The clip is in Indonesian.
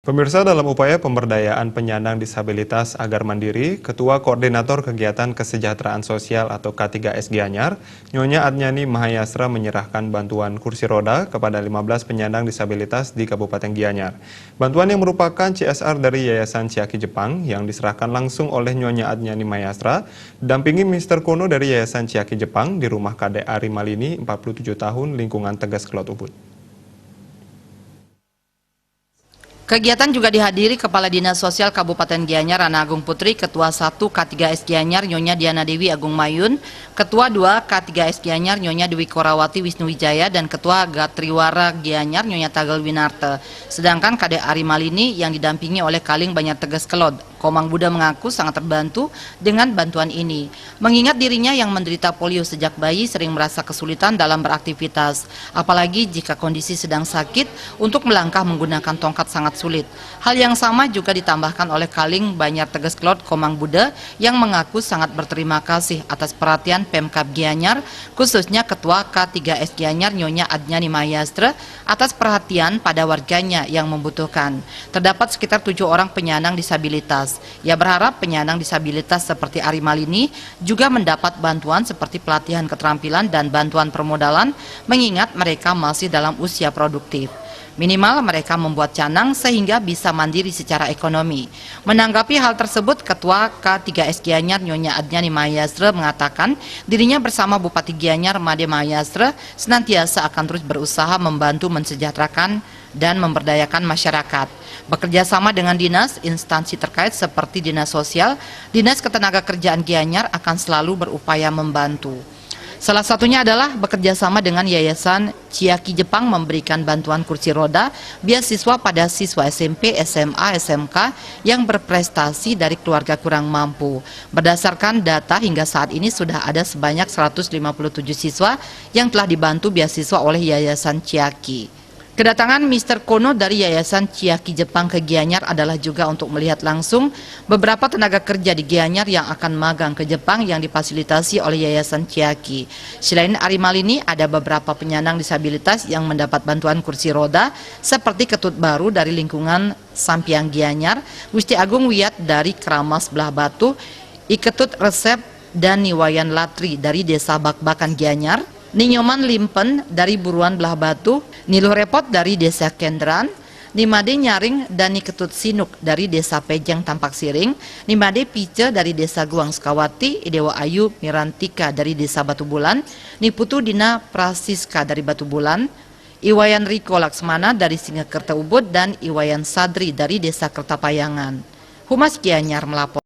Pemirsa, dalam upaya pemberdayaan penyandang disabilitas agar mandiri, Ketua Koordinator Kegiatan Kesejahteraan Sosial atau K3S Gianyar, Nyonya Adnyani Mahayastra menyerahkan bantuan kursi roda kepada 15 penyandang disabilitas di Kabupaten Gianyar. Bantuan yang merupakan CSR dari Yayasan Ciaki Jepang yang diserahkan langsung oleh Nyonya Adnyani Mahayastra, dampingi Mr. Kono dari Yayasan Ciaki Jepang di rumah KDA Rimalini, 47 tahun, lingkungan Tegas Kelot Ubud. Kegiatan juga dihadiri Kepala Dinas Sosial Kabupaten Gianyar Ana Agung Putri, Ketua 1 K3S Gianyar Nyonya Diana Dewi Agung Mayun, Ketua 2 K3S Gianyar Nyonya Dewi Korawati Wisnu Wijaya, dan Ketua Gatriwara Gianyar Nyonya Tagel Winarte. Sedangkan KDA Rimalini yang didampingi oleh Kaling Banjar Tegas Kelot, Komang Buddha mengaku sangat terbantu dengan bantuan ini. Mengingat dirinya yang menderita polio sejak bayi sering merasa kesulitan dalam beraktivitas, apalagi jika kondisi sedang sakit, untuk melangkah menggunakan tongkat sangat sulit. Hal yang sama juga ditambahkan oleh Kaling Banjar Tegas Kelot Komang Buddha yang mengaku sangat berterima kasih atas perhatian Pemkab Gianyar, khususnya Ketua K3S Gianyar Nyonya Adnyani Mahayastra atas perhatian pada warganya yang membutuhkan. Terdapat sekitar 7 orang penyandang disabilitas. Ia berharap penyandang disabilitas seperti Ari Malini juga mendapat bantuan seperti pelatihan keterampilan dan bantuan permodalan, mengingat mereka masih dalam usia produktif. Minimal mereka membuat canang sehingga bisa mandiri secara ekonomi. Menanggapi hal tersebut, Ketua K3S Gianyar Nyonya Adnyani Mahayastra mengatakan dirinya bersama Bupati Gianyar Made Mahayastra senantiasa akan terus berusaha membantu mensejahterakan dan memberdayakan masyarakat. Bekerja sama dengan dinas, instansi terkait seperti Dinas Sosial, Dinas Ketenagakerjaan Gianyar akan selalu berupaya membantu. Salah satunya adalah bekerja sama dengan Yayasan Ciaki Jepang memberikan bantuan kursi roda beasiswa pada siswa SMP, SMA, SMK yang berprestasi dari keluarga kurang mampu. Berdasarkan data hingga saat ini sudah ada sebanyak 157 siswa yang telah dibantu beasiswa oleh Yayasan Ciaki. Kedatangan Mr. Kono dari Yayasan Ciaki Jepang ke Gianyar adalah juga untuk melihat langsung beberapa tenaga kerja di Gianyar yang akan magang ke Jepang yang difasilitasi oleh Yayasan Ciaki. Selain Ari Malini, ada beberapa penyandang disabilitas yang mendapat bantuan kursi roda seperti Ketut Baru dari lingkungan Sampiang Gianyar, Gusti Agung Wiyat dari Keramas Belah Batu, Iketut Resep dan Niwayan Latri dari Desa Bakbakan Gianyar, Ninyoman Limpen dari Buruan Belah Batu, Niluh Repot dari Desa Kendran, Nimade Nyaring dan Niketut Sinuk dari Desa Pejang Tampak Siring, Nimade Pice dari Desa Guang Skawati, Idewa Ayu Mirantika dari Desa Batu Bulan, Niputu Dina Prasiska dari Batu Bulan, Iwayan Riko Laksmana dari Singakerta Ubud, dan Iwayan Sadri dari Desa Kertapayangan. Humas Gianyar melapor.